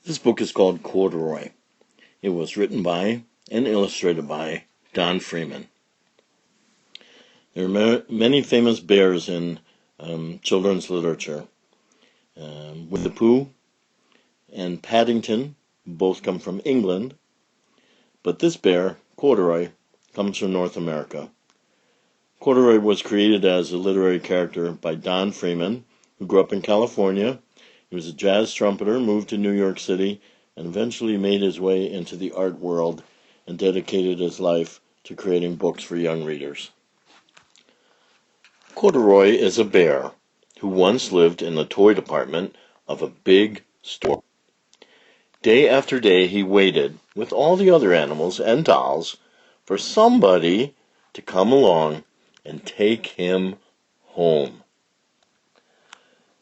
This book is called Corduroy. It was written by and illustrated by Don Freeman. There are many famous bears in children's literature. Winnie the Pooh and Paddington both come from England, but this bear, Corduroy, comes from North America. Corduroy was created as a literary character by Don Freeman, who grew up in California. He was a jazz trumpeter, moved to New York City, and eventually made his way into the art world and dedicated his life to creating books for young readers. Corduroy is a bear who once lived in the toy department of a big store. Day after day he waited, with all the other animals and dolls, for somebody to come along and take him home.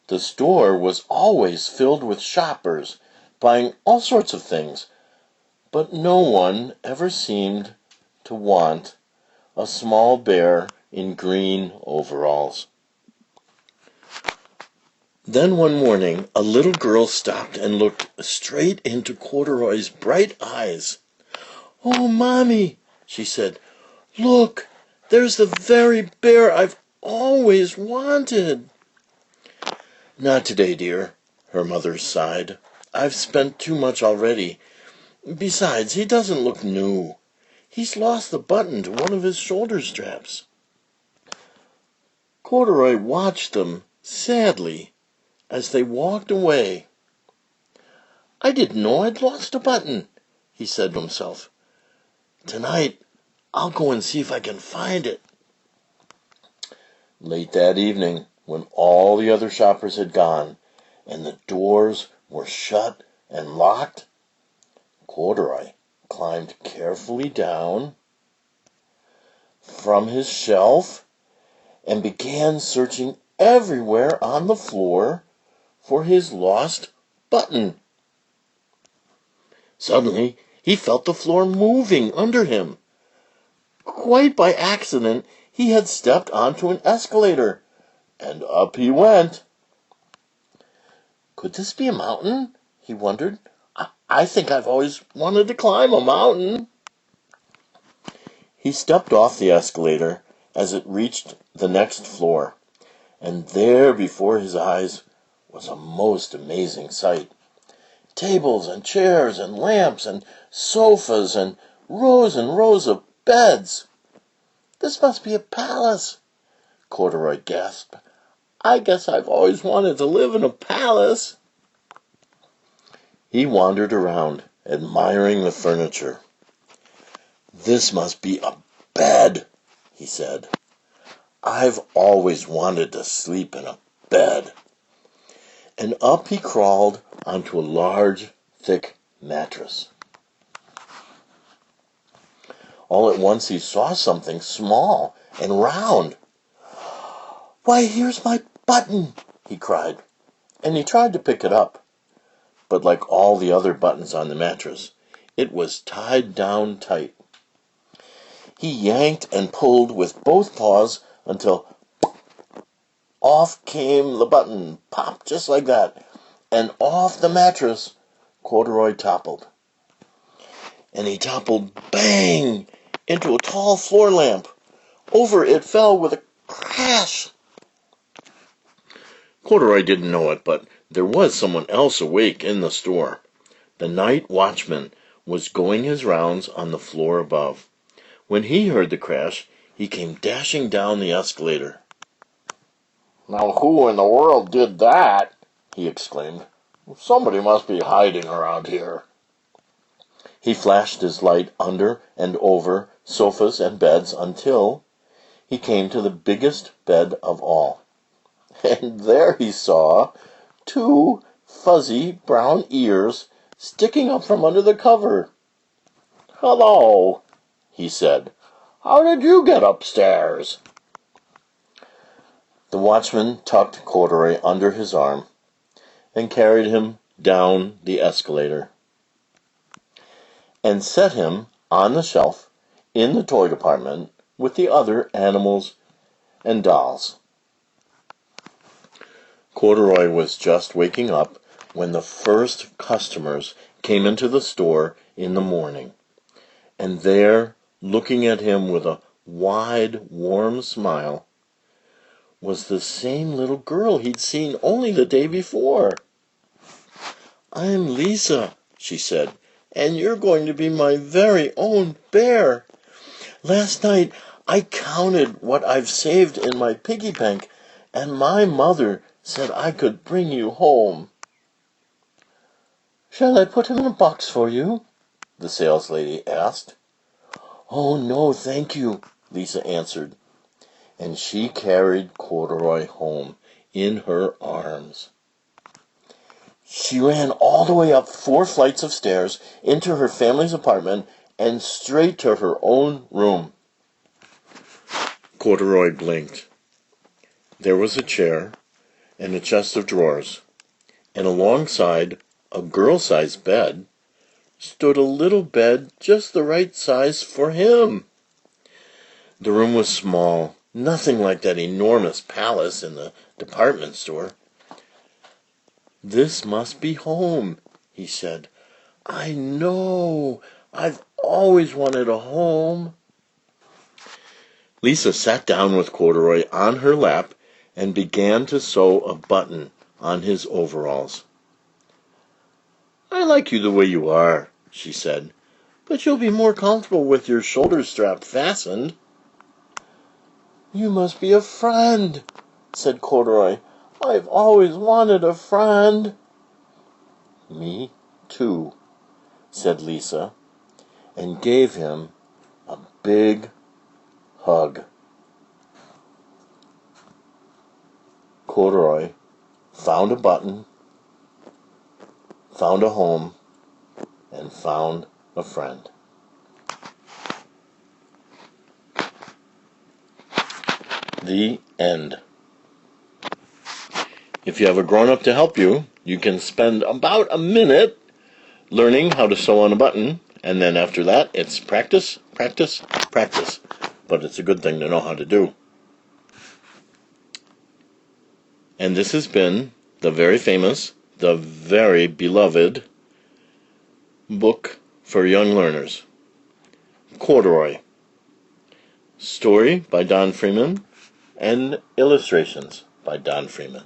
The store was always filled with shoppers buying all sorts of things, but no one ever seemed to want a small bear in green overalls. Then one morning, a little girl stopped and looked straight into Corduroy's bright eyes. "Oh, Mommy," she said, "look, there's the very bear I've always wanted." "Not today, dear," her mother sighed. "I've spent too much already. Besides, he doesn't look new. He's lost the button to one of his shoulder straps." Corduroy watched them sadly as they walked away. "I didn't know I'd lost a button," he said to himself. "Tonight, I'll go and see if I can find it." Late that evening, when all the other shoppers had gone and the doors were shut and locked, Corduroy climbed carefully down from his shelf and began searching everywhere on the floor for his lost button. Suddenly, he felt the floor moving under him. Quite by accident, he had stepped onto an escalator, and up he went. Could this be a mountain? He wondered. I think I've always wanted to climb a mountain. He stepped off the escalator as it reached the next floor, and there before his eyes was a most amazing sight. Tables and chairs and lamps and sofas and rows of beds. "This must be a palace," Corduroy gasped. "I guess I've always wanted to live in a palace." He wandered around, admiring the furniture. "This must be a bed," he said. "I've always wanted to sleep in a bed." And up he crawled onto a large, thick mattress. All at once he saw something small and round. "Why, here's my button!" he cried, and he tried to pick it up. But like all the other buttons on the mattress, it was tied down tight. He yanked and pulled with both paws until off came the button, pop, just like that, and off the mattress Corduroy toppled. And he toppled bang into a tall floor lamp. Over it fell with a crash. Corduroy didn't know it, but there was someone else awake in the store. The night watchman was going his rounds on the floor above. When he heard the crash, he came dashing down the escalator. "Now who in the world did that?" he exclaimed. "Somebody must be hiding around here." He flashed his light under and over sofas and beds until he came to the biggest bed of all. And there he saw 2 fuzzy brown ears sticking up from under the cover. "Hello," he said. "How did you get upstairs?" The watchman tucked Corduroy under his arm and carried him down the escalator and set him on the shelf in the toy department with the other animals and dolls. Corduroy was just waking up when the first customers came into the store in the morning. And there, looking at him with a wide, warm smile, was the same little girl he'd seen only the day before. "I'm Lisa," she said, "and you're going to be my very own bear. Last night I counted what I've saved in my piggy bank, and my mother said I could bring you home." "Shall I put him in a box for you?" the saleslady asked. "Oh, no, thank you," Lisa answered, and she carried Corduroy home in her arms. She ran all the way up 4 flights of stairs into her family's apartment and straight to her own room. Corduroy blinked. There was a chair and a chest of drawers, and alongside a girl-sized bed stood a little bed just the right size for him. The room was small, nothing like that enormous palace in the department store. "This must be home," he said. "I know. I've always wanted a home." Lisa sat down with Corduroy on her lap and began to sew a button on his overalls. "I like you the way you are," she said, "but you'll be more comfortable with your shoulder strap fastened." "You must be a friend," said Corduroy. "I've always wanted a friend." "Me too," said Lisa, and gave him a big hug. Corduroy found a button, found a home, and found a friend. The end. If you have a grown-up to help you, you can spend about a minute learning how to sew on a button, and then after that, it's practice, practice, practice. But it's a good thing to know how to do. And this has been the very famous, the very beloved book for young learners, Corduroy. Story by Don Freeman and illustrations by Don Freeman.